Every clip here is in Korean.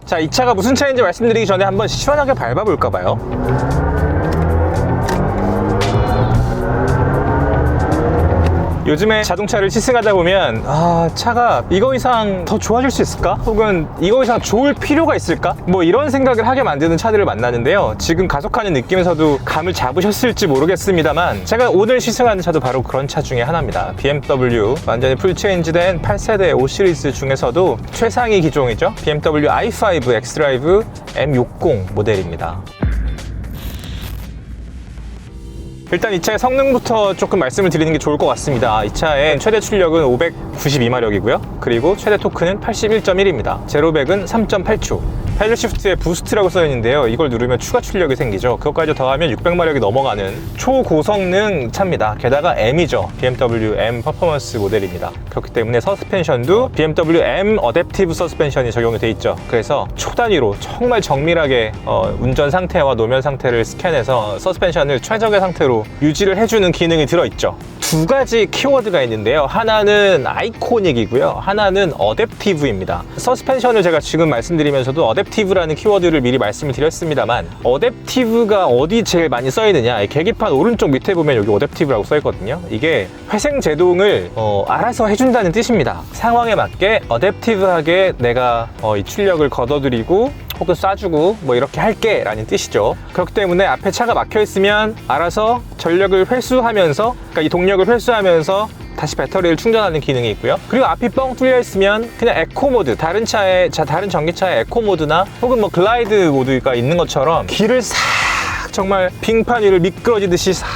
자, 이 차가 무슨 차인지 말씀드리기 전에 한번 시원하게 밟아볼까 봐요. 요즘에 자동차를 시승하다 보면 차가 이거 이상 더 좋아질 수 있을까? 혹은 이거 이상 좋을 필요가 있을까? 뭐 이런 생각을 하게 만드는 차들을 만나는데요. 지금 가속하는 느낌에서도 감을 잡으셨을지 모르겠습니다만 제가 오늘 시승하는 차도 바로 그런 차 중에 하나입니다. BMW 완전히 풀체인지된 8세대 5시리즈 중에서도 최상위 기종이죠. BMW i5 xDrive M60 모델입니다. 일단 이 차의 성능부터 조금 말씀을 드리는 게 좋을 것 같습니다. 이 차의 최대 출력은 592마력이고요. 그리고 최대 토크는 81.1입니다. 제로백은 3.8초. 패들 시프트에 부스트라고 써있는데요. 이걸 누르면 추가 출력이 생기죠. 그것까지 더하면 600마력이 넘어가는 초고성능 차입니다. 게다가 M이죠. BMW M 퍼포먼스 모델입니다. 그렇기 때문에 서스펜션도 BMW M 어댑티브 서스펜션이 적용이 돼 있죠. 그래서 초단위로 정말 정밀하게 운전 상태와 노면 상태를 스캔해서 서스펜션을 최적의 상태로 유지를 해주는 기능이 들어있죠. 두 가지 키워드가 있는데요. 하나는 아이코닉이고요. 하나는 어댑티브입니다. 서스펜션을 제가 지금 말씀드리면서도 어댑티브라는 키워드를 미리 말씀을 드렸습니다만 어댑티브가 어디 제일 많이 써있느냐, 계기판 오른쪽 밑에 보면 여기 어댑티브라고 써있거든요. 이게 회생 제동을 알아서 해준다는 뜻입니다. 상황에 맞게 어댑티브하게 내가 이 출력을 걷어들이고 혹은 쏴주고 뭐 이렇게 할게 라는 뜻이죠. 그렇기 때문에 앞에 차가 막혀 있으면 알아서 전력을 회수하면서, 그러니까 이 동력을 회수하면서 다시 배터리를 충전하는 기능이 있고요. 그리고 앞이 뻥 뚫려 있으면 그냥 에코 모드, 다른 전기차의 에코 모드나 혹은 뭐 글라이드 모드가 있는 것처럼 길을 싹 정말 빙판 위를 미끄러지듯이 싹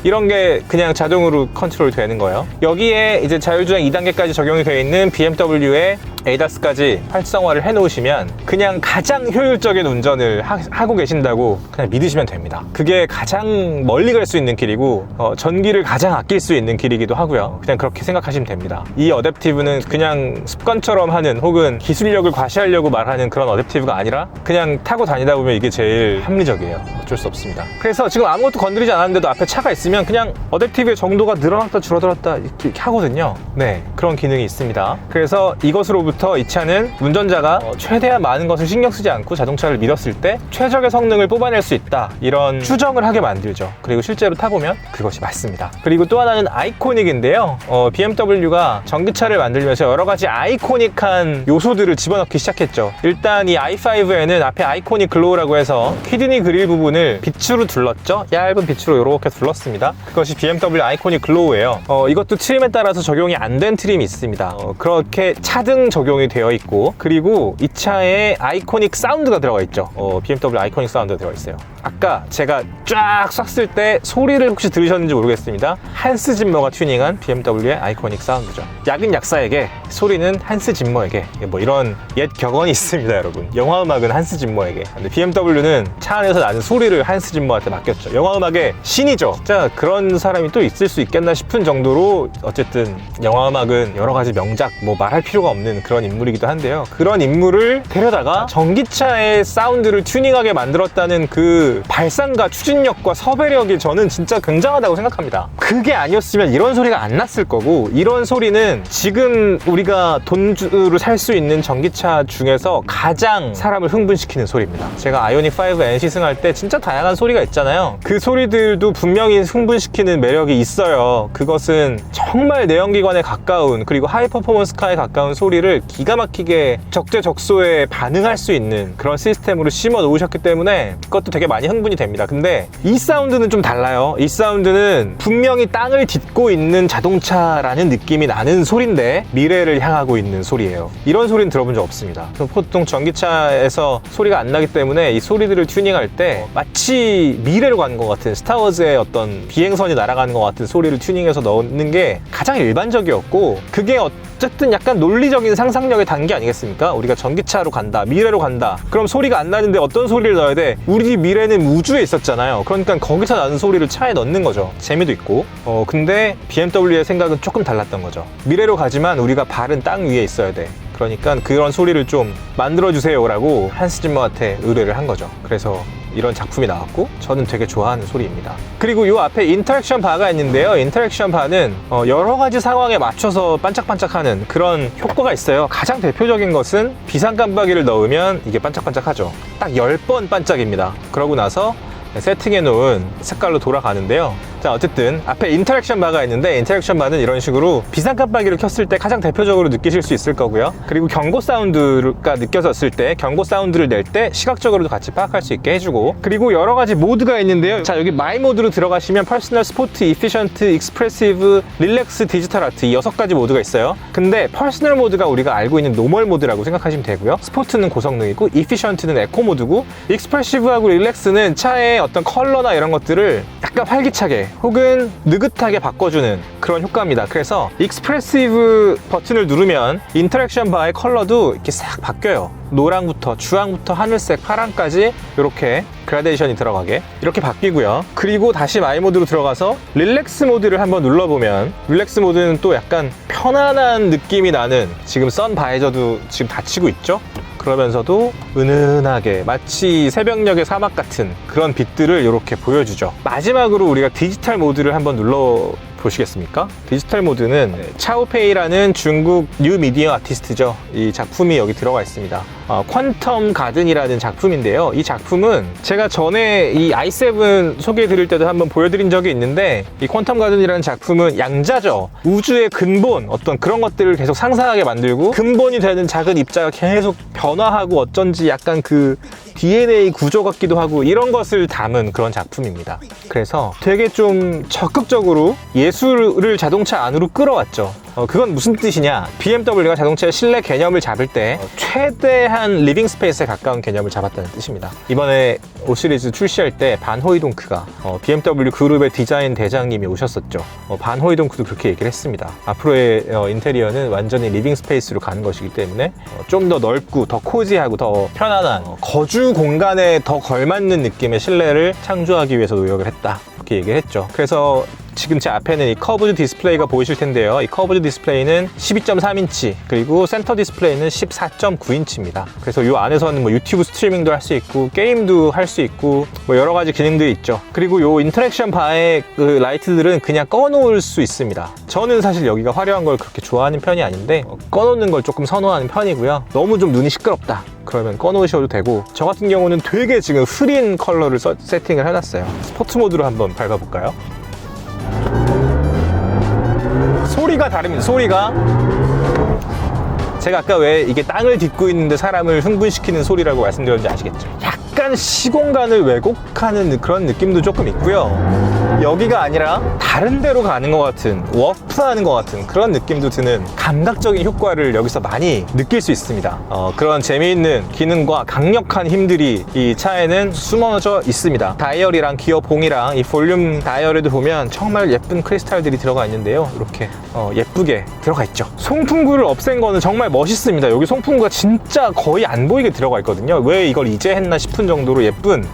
이런 게 그냥 자동으로 컨트롤 되는 거예요. 여기에 이제 자율주행 2단계까지 적용이 되어 있는 BMW의 ADAS까지 활성화를 해 놓으시면 그냥 가장 효율적인 운전을 하고 계신다고 그냥 믿으시면 됩니다. 그게 가장 멀리 갈 수 있는 길이고 전기를 가장 아낄 수 있는 길이기도 하고요. 그냥 그렇게 생각하시면 됩니다. 이 어댑티브는 그냥 습관처럼 하는 혹은 기술력을 과시하려고 말하는 그런 어댑티브가 아니라 그냥 타고 다니다 보면 이게 제일 합리적이에요. 어쩔 수 없습니다. 그래서 지금 아무것도 건드리지 않았는데도 앞에 차가 있으면 그냥 어댑티브의 정도가 늘어났다 줄어들었다 이렇게 하거든요. 네, 그런 기능이 있습니다. 그래서 이것으로부터 이 차는 운전자가 최대한 많은 것을 신경 쓰지 않고 자동차를 밀었을 때 최적의 성능을 뽑아낼 수 있다, 이런 추정을 하게 만들죠. 그리고 실제로 타보면 그것이 맞습니다. 그리고 또 하나는 아이코닉인데요. BMW가 전기차를 만들면서 여러 가지 아이코닉한 요소들을 집어넣기 시작했죠. 일단 이 i5에는 앞에 아이코닉 글로우라고 해서 키드니 그릴 부분을 빛으로 둘렀죠. 얇은 빛으로 이렇게 둘렀습니다. 그것이 BMW 아이코닉 글로우예요. 이것도 트림에 따라서 적용이 안 된 트림이 있습니다. 그렇게 차등 적용이 되어 있고, 그리고 이 차에 아이코닉 사운드가 들어가 있죠. BMW 아이코닉 사운드가 들어가 있어요. 아까 제가 쫙 쐈을 때 소리를 혹시 들으셨는지 모르겠습니다. 한스 짐머가 튜닝한 BMW의 아이코닉 사운드죠. 약은 약사에게, 소리는 한스 짐머에게, 뭐 이런 옛 격언이 있습니다, 여러분. 영화 음악은 한스 짐머에게. 근데 BMW는 차 안에서 나는 소리를 한스 짐머한테 맡겼죠. 영화 음악의 신이죠. 진짜 그런 사람이 또 있을 수 있겠나 싶은 정도로 어쨌든 영화 음악은 여러 가지 명작, 뭐 말할 필요가 없는 그런 인물이기도 한데요. 그런 인물을 데려다가 전기차의 사운드를 튜닝하게 만들었다는 그 발상과 추진력과 섭외력이 저는 진짜 굉장하다고 생각합니다. 그게 아니었으면 이런 소리가 안 났을 거고, 이런 소리는 지금 우리가 돈으로 살 수 있는 전기차 중에서 가장 사람을 흥분시키는 소리입니다. 제가 아이오닉 5N 시승할 때 진짜 다양한 소리가 있잖아요. 그 소리들도 분명히 흥분시키는 매력이 있어요. 그것은 정말 내연기관에 가까운, 그리고 하이 퍼포먼스 카에 가까운 소리를 기가 막히게 적재적소에 반응할 수 있는 그런 시스템으로 심어 놓으셨기 때문에 그것도 되게 많이 흥분이 됩니다. 근데 이 사운드는 좀 달라요. 이 사운드는 분명히 땅을 딛고 있는 자동차라는 느낌이 나는 소리인데 미래를 향하고 있는 소리예요. 이런 소리는 들어본 적 없습니다. 보통 전기차에서 소리가 안 나기 때문에 이 소리들을 튜닝할 때 마치 미래로 가는 것 같은, 스타워즈의 어떤 비행선이 날아가는 것 같은 소리를 튜닝해서 넣는 게 가장 일반적이었고, 그게 어쨌든 약간 논리적인 상상력의 단계 아니겠습니까? 우리가 전기차로 간다, 미래로 간다, 그럼 소리가 안 나는데 어떤 소리를 넣어야 돼? 우리 미래는 우주에 있었잖아요. 그러니까 거기서 나는 소리를 차에 넣는 거죠. 재미도 있고. 근데 BMW의 생각은 조금 달랐던 거죠. 미래로 가지만 우리가 발은 땅 위에 있어야 돼. 그러니까 그런 소리를 좀 만들어주세요 라고 한스 짐머한테 의뢰를 한 거죠. 그래서 이런 작품이 나왔고 저는 되게 좋아하는 소리입니다. 그리고 이 앞에 인터랙션 바가 있는데요. 인터랙션 바는 여러 가지 상황에 맞춰서 반짝반짝하는 그런 효과가 있어요. 가장 대표적인 것은 비상 깜빡이를 넣으면 이게 반짝반짝하죠. 딱 10번 반짝입니다. 그러고 나서 세팅해 놓은 색깔로 돌아가는데요. 자, 어쨌든 앞에 인터랙션 바가 있는데 인터랙션 바는 이런 식으로 비상 깜빡이를 켰을 때 가장 대표적으로 느끼실 수 있을 거고요. 그리고 경고 사운드가 느껴졌을 때 경고 사운드를 낼 때 시각적으로도 같이 파악할 수 있게 해주고, 그리고 여러 가지 모드가 있는데요. 자, 여기 마이 모드로 들어가시면 퍼스널, 스포트, 이피션트, 익스프레시브, 릴렉스, 디지털 아트 이 6가지 모드가 있어요. 근데 퍼스널 모드가 우리가 알고 있는 노멀 모드라고 생각하시면 되고요. 스포트는 고성능이고, 이피션트는 에코 모드고, 익스프레시브하고 릴렉스는 차의 어떤 컬러나 이런 것들을 약간 활기차게 혹은 느긋하게 바꿔주는 그런 효과입니다. 그래서 익스프레시브 버튼을 누르면 인터랙션 바의 컬러도 이렇게 싹 바뀌어요. 노랑부터 주황부터 하늘색, 파랑까지 이렇게 그라데이션이 들어가게 이렇게 바뀌고요. 그리고 다시 마이 모드로 들어가서 릴렉스 모드를 한번 눌러보면, 릴렉스 모드는 또 약간 편안한 느낌이 나는, 지금 선 바이저도 지금 닫히고 있죠? 그러면서도 은은하게 마치 새벽녘의 사막 같은 그런 빛들을 이렇게 보여주죠. 마지막으로 우리가 디지털 모드를 한번 눌러 보시겠습니까? 디지털 모드는 차오페이라는 중국 뉴 미디어 아티스트죠. 이 작품이 여기 들어가 있습니다. 퀀텀 가든이라는 작품인데요. 이 작품은 제가 전에 이 i7 소개해 드릴 때도 한번 보여드린 적이 있는데, 이 퀀텀 가든이라는 작품은 양자죠. 우주의 근본, 어떤 그런 것들을 계속 상상하게 만들고, 근본이 되는 작은 입자가 계속 변화하고 어쩐지 약간 그 DNA 구조 같기도 하고 이런 것을 담은 그런 작품입니다. 그래서 되게 좀 적극적으로 예술을 자동차 안으로 끌어왔죠. 그건 무슨 뜻이냐? BMW가 자동차의 실내 개념을 잡을 때 최대한 리빙 스페이스에 가까운 개념을 잡았다는 뜻입니다. 이번에 5 시리즈 출시할 때 반 호이동크가 BMW 그룹의 디자인 대장님이 오셨었죠. 반 호이동크도 그렇게 얘기를 했습니다. 앞으로의 인테리어는 완전히 리빙 스페이스로 가는 것이기 때문에 좀 더 넓고 더 코지하고 더 편안한 거주 공간에 더 걸맞는 느낌의 실내를 창조하기 위해서 노력을 했다, 그렇게 얘기를 했죠. 그래서 지금 제 앞에는 이 커브드 디스플레이가 보이실 텐데요. 이 커브드 디스플레이는 12.3인치, 그리고 센터 디스플레이는 14.9인치입니다. 그래서 이 안에서는 뭐 유튜브 스트리밍도 할 수 있고, 게임도 할 수 있고, 뭐 여러 가지 기능들이 있죠. 그리고 이 인터랙션 바의 그 라이트들은 그냥 꺼놓을 수 있습니다. 저는 사실 여기가 화려한 걸 그렇게 좋아하는 편이 아닌데, 꺼놓는 걸 조금 선호하는 편이고요. 너무 좀 눈이 시끄럽다 그러면 꺼놓으셔도 되고, 저 같은 경우는 되게 지금 흐린 컬러를 세팅을 해놨어요. 스포츠 모드로 한번 밟아볼까요? 소리가 다릅니다. 소리가, 제가 아까 왜 이게 땅을 딛고 있는데 사람을 흥분시키는 소리라고 말씀드렸는지 아시겠죠? 약간 시공간을 왜곡하는 그런 느낌도 조금 있고요. 여기가 아니라 다른 데로 가는 것 같은, 워프하는 것 같은 그런 느낌도 드는 감각적인 효과를 여기서 많이 느낄 수 있습니다. 그런 재미있는 기능과 강력한 힘들이 이 차에는 숨어져 있습니다. 다이얼이랑 기어 봉이랑 이 볼륨 다이얼에도 보면 정말 예쁜 크리스탈들이 들어가 있는데요. 이렇게 예쁘게 들어가 있죠. 송풍구를 없앤 거는 정말 멋있습니다. 여기 송풍구가 진짜 거의 안 보이게 들어가 있거든요. 왜 이걸 이제 했나 싶은 정도로 예쁜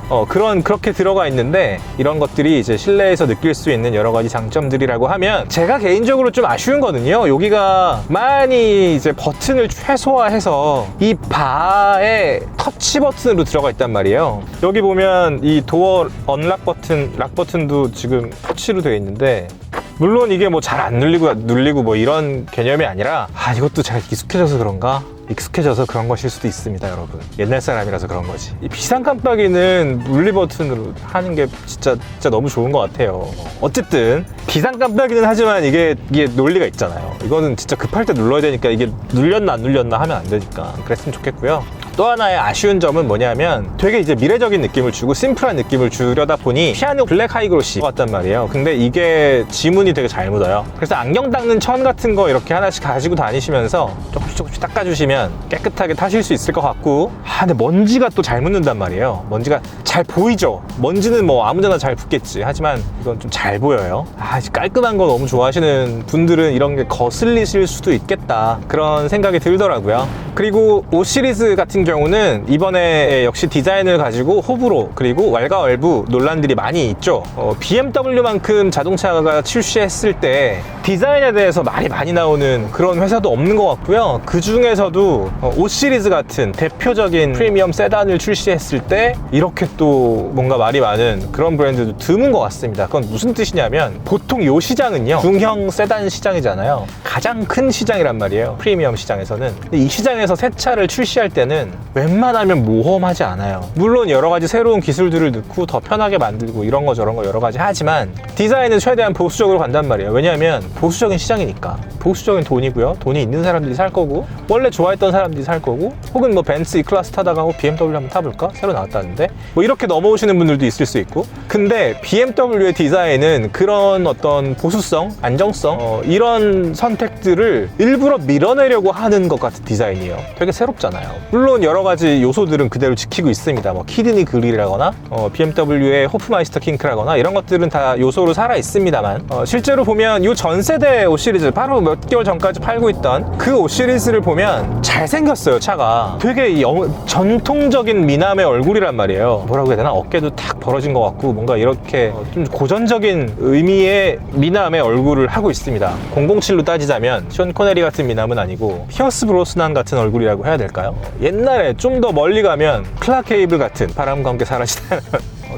그렇게 들어가 있는데, 이런 것들이 이제 실내에서 느낄 수 있는 여러 가지 장점들이라고 하면, 제가 개인적으로 좀 아쉬운 거는요, 여기가 많이 이제 버튼을 최소화해서 이 바에 터치 버튼으로 들어가 있단 말이에요. 여기 보면 이 도어 언락 버튼, 락 버튼도 지금 터치로 되어 있는데, 물론 이게 뭐 잘 안 눌리고 뭐 이런 개념이 아니라, 이것도 제가 익숙해져서 그런가? 익숙해져서 그런 것일 수도 있습니다, 여러분. 옛날 사람이라서 그런 거지. 이 비상 깜빡이는 물리 버튼으로 하는 게 진짜 너무 좋은 것 같아요. 어쨌든 비상 깜빡이는 하지만 이게 논리가 있잖아요. 이거는 진짜 급할 때 눌러야 되니까, 이게 눌렸나 안 눌렸나 하면 안 되니까 그랬으면 좋겠고요. 또 하나의 아쉬운 점은 뭐냐면, 되게 이제 미래적인 느낌을 주고 심플한 느낌을 주려다 보니 피아노 블랙 하이그로시 같단 말이에요. 근데 이게 지문이 되게 잘 묻어요. 그래서 안경 닦는 천 같은 거 이렇게 하나씩 가지고 다니시면서 조금씩 닦아주시면 깨끗하게 타실 수 있을 것 같고, 근데 먼지가 또 잘 묻는단 말이에요. 먼지가 잘 보이죠? 먼지는 뭐 아무데나 잘 붙겠지. 하지만 이건 좀 잘 보여요. 깔끔한 거 너무 좋아하시는 분들은 이런 게 거슬리실 수도 있겠다, 그런 생각이 들더라고요. 그리고 5 시리즈 같은 경우는 이번에 역시 디자인을 가지고 호불호, 그리고 왈가왈부 논란들이 많이 있죠. BMW만큼 자동차가 출시했을 때 디자인에 대해서 말이 많이 나오는 그런 회사도 없는 것 같고요. 그 중에서도 5 시리즈 같은 대표적인 프리미엄 세단을 출시했을 때 이렇게 또 뭔가 말이 많은 그런 브랜드도 드문 것 같습니다. 그건 무슨 뜻이냐면 보통 이 시장은요, 중형 세단 시장이잖아요. 가장 큰 시장이란 말이에요, 프리미엄 시장에서는. 근데 이 시장에서 새 차를 출시할 때는 웬만하면 모험하지 않아요. 물론 여러 가지 새로운 기술들을 넣고 더 편하게 만들고 이런 거 저런 거 여러 가지 하지만 디자인은 최대한 보수적으로 간단 말이에요. 왜냐하면 보수적인 시장이니까. 보수적인 돈이고요, 돈이 있는 사람들이 살 거고, 원래 좋아했던 사람들이 살 거고, 혹은 뭐 벤츠 E클래스 타다가 BMW 한번 타볼까? 새로 나왔다는데 뭐 이렇게 넘어오시는 분들도 있을 수 있고. 근데 BMW의 디자인은 그런 어떤 보수성, 안정성, 이런 선택들을 일부러 밀어내려고 하는 것 같은 디자인이에요. 되게 새롭잖아요. 물론 여러 가지 요소들은 그대로 지키고 있습니다. 뭐 키드니 그릴이라거나 BMW의 호프마이스터 킹크라거나 이런 것들은 다 요소로 살아 있습니다만, 실제로 보면 이 전 세대 5 시리즈, 바로 몇 개월 전까지 팔고 있던 그 5 시리즈를 보면 잘생겼어요. 차가 되게 전통적인 미남의 얼굴이란 말이에요. 뭐라고 해야 되나, 어깨도 탁 벌어진 것 같고 뭔가 이렇게 좀 고전적인 의미의 미남의 얼굴을 하고 있습니다. 007로 따지자면 션 코네리 같은 미남은 아니고 피어스 브로스난 같은 얼굴이라고 해야 될까요? 옛날에 좀 더 멀리 가면 클라크 케이블 같은 바람과 함께 사라지는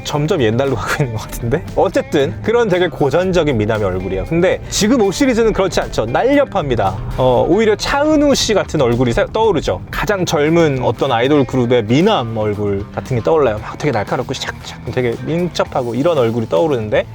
점점 옛날로 가고 있는 것 같은데, 어쨌든 그런 되게 고전적인 미남의 얼굴이에요. 근데 지금 5 시리즈는 그렇지 않죠. 날렵합니다. 오히려 차은우 씨 같은 얼굴이 떠오르죠. 가장 젊은 어떤 아이돌 그룹의 미남 얼굴 같은 게 떠올라요. 막 되게 날카롭고 샥샥 되게 민첩하고 이런 얼굴이 떠오르는데,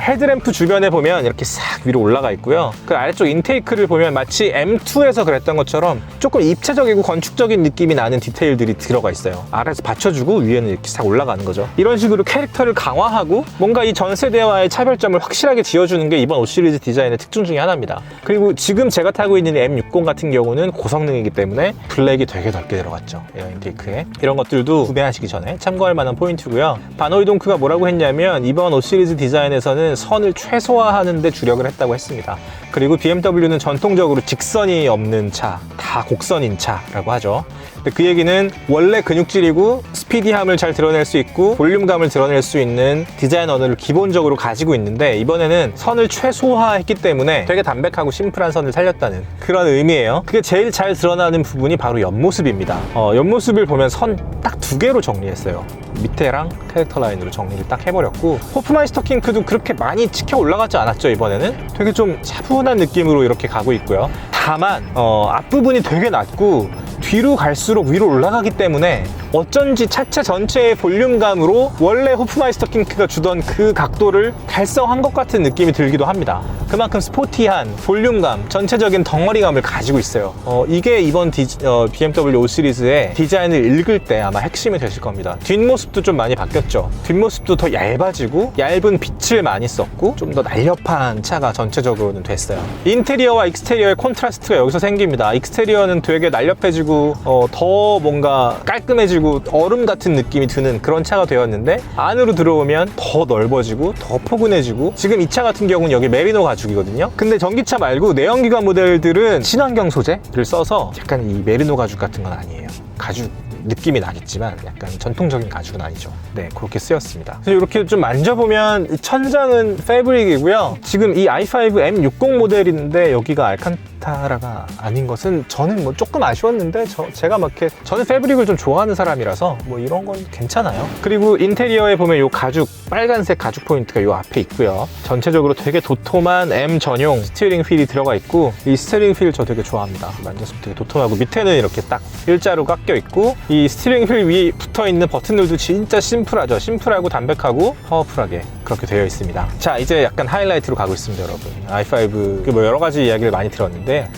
헤드램프 주변에 보면 이렇게 싹 위로 올라가 있고요. 그 아래쪽 인테이크를 보면 마치 M2에서 그랬던 것처럼 조금 입체적이고 건축적인 느낌이 나는 디테일들이 들어가 있어요. 아래에서 받쳐주고 위에는 이렇게 싹 올라가는 거죠. 이런 식으로 캐릭터를 강화하고 뭔가 이 전 세대와의 차별점을 확실하게 지어주는 게 이번 5 시리즈 디자인의 특징 중에 하나입니다. 그리고 지금 제가 타고 있는 M60 같은 경우는 고성능이기 때문에 블랙이 되게 넓게 들어갔죠, 에어 인테이크에. 이런 것들도 구매하시기 전에 참고할 만한 포인트고요. 바노이동크가 뭐라고 했냐면 이번 5 시리즈 디자인에서는 선을 최소화하는 데 주력을 했다고 했습니다. 그리고 BMW는 전통적으로 직선이 없는 차, 다 곡선인 차라고 하죠. 근데 그 얘기는 원래 근육질이고 스피디함을 잘 드러낼 수 있고 볼륨감을 드러낼 수 있는 디자인 언어를 기본적으로 가지고 있는데, 이번에는 선을 최소화했기 때문에 되게 담백하고 심플한 선을 살렸다는 그런 의미예요. 그게 제일 잘 드러나는 부분이 바로 옆모습입니다. 옆모습을 보면 선 딱 2개로 정리했어요. 밑에랑 캐릭터 라인으로 정리를 딱 해버렸고, 호프마이스터 킹크도 그렇게 많이 치켜 올라가지 않았죠. 이번에는 되게 좀 차분한 느낌으로 이렇게 가고 있고요. 다만 앞부분이 되게 낮고 뒤로 갈수록 위로 올라가기 때문에 어쩐지 차체 전체의 볼륨감으로 원래 호프마이스터 킹크가 주던 그 각도를 달성한 것 같은 느낌이 들기도 합니다. 그만큼 스포티한 볼륨감, 전체적인 덩어리감을 가지고 있어요. 이게 이번 BMW 5 시리즈의 디자인을 읽을 때 아마 핵심이 되실 겁니다. 뒷모습도 좀 많이 바뀌었죠. 뒷모습도 더 얇아지고 얇은 빛을 많이 썼고 좀 더 날렵한 차가 전체적으로는 됐어요. 인테리어와 익스테리어의 콘트라스트가 여기서 생깁니다. 익스테리어는 되게 날렵해지고 더 뭔가 깔끔해지고 얼음 같은 느낌이 드는 그런 차가 되었는데, 안으로 들어오면 더 넓어지고 더 포근해지고, 지금 이 차 같은 경우는 여기 메리노 가죽이거든요. 근데 전기차 말고 내연기관 모델들은 친환경 소재를 써서 약간 이 메리노 가죽 같은 건 아니에요. 가죽 느낌이 나겠지만 약간 전통적인 가죽은 아니죠. 네, 그렇게 쓰였습니다. 그래서 이렇게 좀 만져보면 천장은 패브릭이고요. 지금 이 i5 M60 모델인데 여기가 알칸타라가 아닌 것은 저는 뭐 조금 아쉬웠는데, 제가 막 이렇게, 저는 패브릭을 좀 좋아하는 사람이라서 뭐 이런 건 괜찮아요. 그리고 인테리어에 보면 요 가죽, 빨간색 가죽 포인트가 요 앞에 있고요. 전체적으로 되게 도톰한 M 전용 스티어링 휠이 들어가 있고, 이 스티어링 휠 저 되게 좋아합니다. 만졌을 때 되게 도톰하고 밑에는 이렇게 딱 일자로 깎여 있고, 이 스티어링 휠 위에 붙어있는 버튼들도 진짜 심플하죠. 심플하고 담백하고 파워풀하게 그렇게 되어 있습니다. 자, 이제 약간 하이라이트로 가고 있습니다, 여러분. i5 뭐 여러 가지 이야기를 많이 들었는데,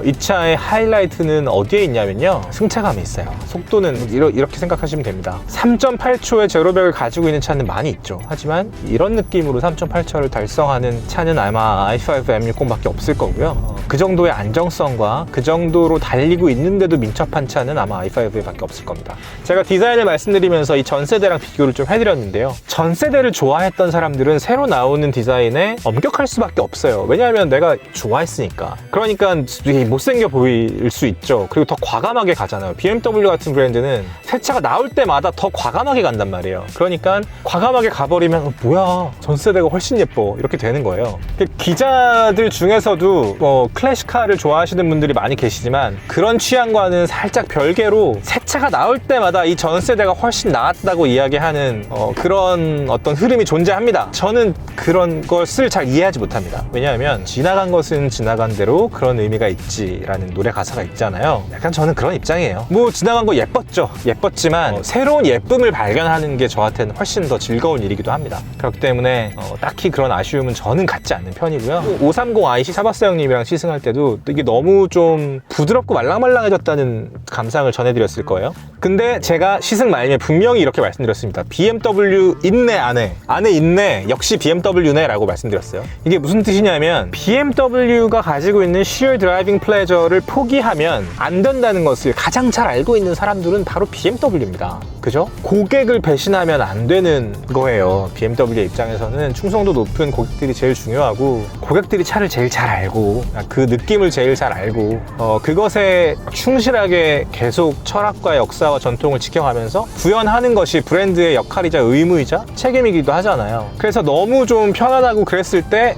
이 차의 하이라이트는 어디에 있냐면요, 승차감이 있어요. 속도는 이렇게 생각하시면 됩니다. 3.8초의 제로백을 가지고 있는 차는 많이 있죠. 하지만 이런 느낌으로 3.8초를 달성하는 차는 아마 i5 M60밖에 없을 거고요. 그 정도의 안정성과 그 정도로 달리고 있는데도 민첩한 차는 아마 i5에 밖에 없을 겁니다. 제가 디자인을 말씀드리면서 이 전 세대랑 비교를 좀 해드렸는데요. 전 세대를 좋아했던 사람 사람들은 새로 나오는 디자인에 엄격할 수밖에 없어요. 왜냐하면 내가 좋아했으니까. 그러니까 되게 못생겨 보일 수 있죠. 그리고 더 과감하게 가잖아요. BMW 같은 브랜드는 새 차가 나올 때마다 더 과감하게 간단 말이에요. 그러니까 과감하게 가버리면 뭐야, 전 세대가 훨씬 예뻐, 이렇게 되는 거예요. 기자들 중에서도 클래식카를 좋아하시는 분들이 많이 계시지만 그런 취향과는 살짝 별개로 새 차가 나올 때마다 이 전 세대가 훨씬 나았다고 이야기하는 그런 어떤 흐름이 존재합니다. 저는 그런 것을 잘 이해하지 못합니다. 왜냐하면 지나간 것은 지나간 대로 그런 의미가 있지라는 노래 가사가 있잖아요. 약간 저는 그런 입장이에요. 뭐 지나간 거 예뻤죠. 예뻤지만 새로운 예쁨을 발견하는 게 저한테는 훨씬 더 즐거운 일이기도 합니다. 그렇기 때문에 딱히 그런 아쉬움은 저는 갖지 않는 편이고요. 530i 사바스 형님이랑 시승할 때도 이게 너무 좀 부드럽고 말랑말랑해졌다는 감상을 전해드렸을 거예요. 근데 제가 시승 말미에 분명히 이렇게 말씀드렸습니다. BMW 있네, 안에 있네, 역시 BMW네 라고 말씀드렸어요. 이게 무슨 뜻이냐면 BMW가 가지고 있는 sheer driving pleasure를 포기하면 안 된다는 것을 가장 잘 알고 있는 사람들은 바로 BMW입니다. 그죠? 고객을 배신하면 안 되는 거예요. BMW의 입장에서는 충성도 높은 고객들이 제일 중요하고, 고객들이 차를 제일 잘 알고 그 느낌을 제일 잘 알고 그것에 충실하게 계속 철학과 역사와 전통을 지켜가면서 구현하는 것이 브랜드의 역할이자 의무이자 책임이기도 하잖아요. 그래서 너무 좀 편안하고 그랬을 때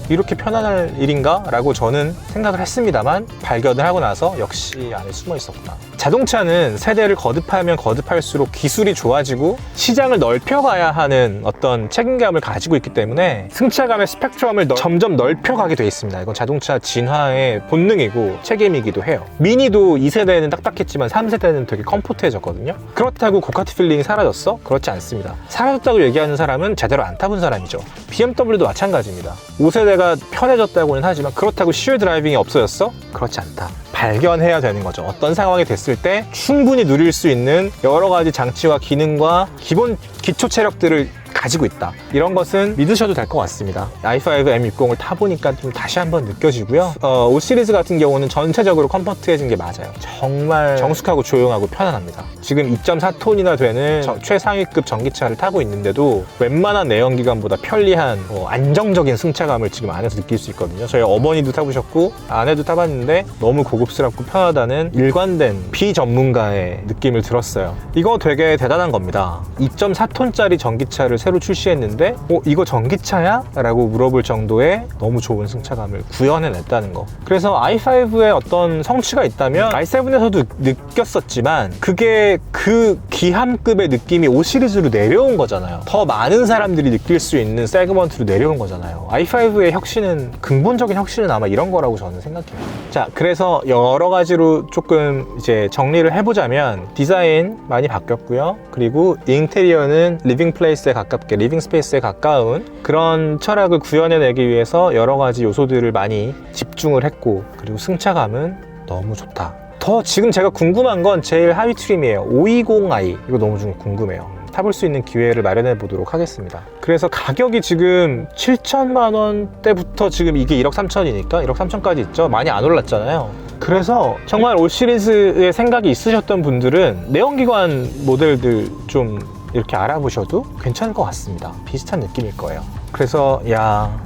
이렇게 편안할 일인가? 라고 저는 생각을 했습니다만 발견을 하고 나서 역시 안에 숨어 있었구나. 자동차는 세대를 거듭하면 거듭할수록 기술이 좋아지고 시장을 넓혀가야 하는 어떤 책임감을 가지고 있기 때문에 승차감의 스펙트럼을 점점 넓혀가게 돼 있습니다. 이건 자동차 진화의 본능이고 책임이기도 해요. 미니도 2세대는 딱딱했지만 3세대는 되게 컴포트해졌거든요. 그렇다고 고카트 필링이 사라졌어? 그렇지 않습니다. 사라졌다고 얘기하는 사람은 제대로 안 타본 사람이죠. BMW도 마찬가지입니다. 5세대가 편해졌다고는 하지만 그렇다고 sheer 드라이빙이 없어졌어? 그렇지 않다. 발견해야 되는 거죠. 어떤 상황이 됐을 때 충분히 누릴 수 있는 여러 가지 장치와 기능과 기본 기초 체력들을 가지고 있다. 이런 것은 믿으셔도 될 것 같습니다. i5 M60을 타보니까 좀 다시 한번 느껴지고요. 5 시리즈 같은 경우는 전체적으로 컴포트해진 게 맞아요. 정말 정숙하고 조용하고 편안합니다. 지금 2.4톤이나 되는 최상위급 전기차를 타고 있는데도 웬만한 내연기관보다 편리한 안정적인 승차감을 지금 안에서 느낄 수 있거든요. 저희 어머니도 타보셨고 아내도 타봤는데 너무 고급스럽고 편하다는 일관된 비전문가의 느낌을 들었어요. 이거 되게 대단한 겁니다. 2.4톤짜리 전기차를 새로 출시했는데 이거 전기차야? 라고 물어볼 정도의 너무 좋은 승차감을 구현해냈다는 거. 그래서 i5의 어떤 성취가 있다면 i7에서도 느꼈었지만 그게 그 기함급의 느낌이 5 시리즈로 내려온 거잖아요. 더 많은 사람들이 느낄 수 있는 세그먼트로 내려온 거잖아요. i5의 혁신은, 근본적인 혁신은 아마 이런 거라고 저는 생각해요. 자, 그래서 여러 가지로 조금 이제 정리를 해보자면 디자인 많이 바뀌었고요. 그리고 인테리어는 리빙 플레이스에 가깝게, 리빙 스페이스에 가까운 그런 철학을 구현해내기 위해서 여러 가지 요소들을 많이 집중을 했고, 그리고 승차감은 너무 좋다. 더 지금 제가 궁금한 건 제일 하위 트림이에요. 520i. 이거 너무 좀 궁금해요. 타볼 수 있는 기회를 마련해 보도록 하겠습니다. 그래서 가격이 지금 7천만 원대부터 지금 이게 1억 3천이니까 1억 3천까지 있죠. 많이 안 올랐잖아요. 그래서 정말 올 시리즈의 생각이 있으셨던 분들은 내연기관 모델들 좀 이렇게 알아보셔도 괜찮을 것 같습니다. 비슷한 느낌일 거예요. 그래서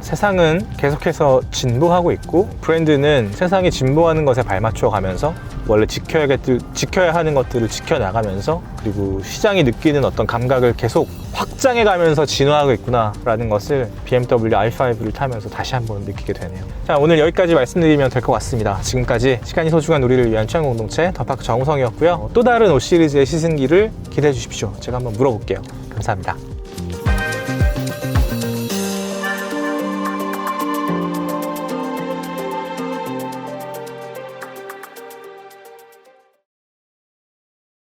세상은 계속해서 진보하고 있고 브랜드는 세상이 진보하는 것에 발맞춰 가면서 원래 지켜야 하는 것들을 지켜나가면서, 그리고 시장이 느끼는 어떤 감각을 계속 확장해 가면서 진화하고 있구나 라는 것을 BMW i5를 타면서 다시 한번 느끼게 되네요. 자, 오늘 여기까지 말씀드리면 될 것 같습니다. 지금까지 시간이 소중한 우리를 위한 취향 공동체 더파크 정우성이었고요. 또 다른 5 시리즈의 시승기를 기대해 주십시오. 제가 한번 물어볼게요. 감사합니다.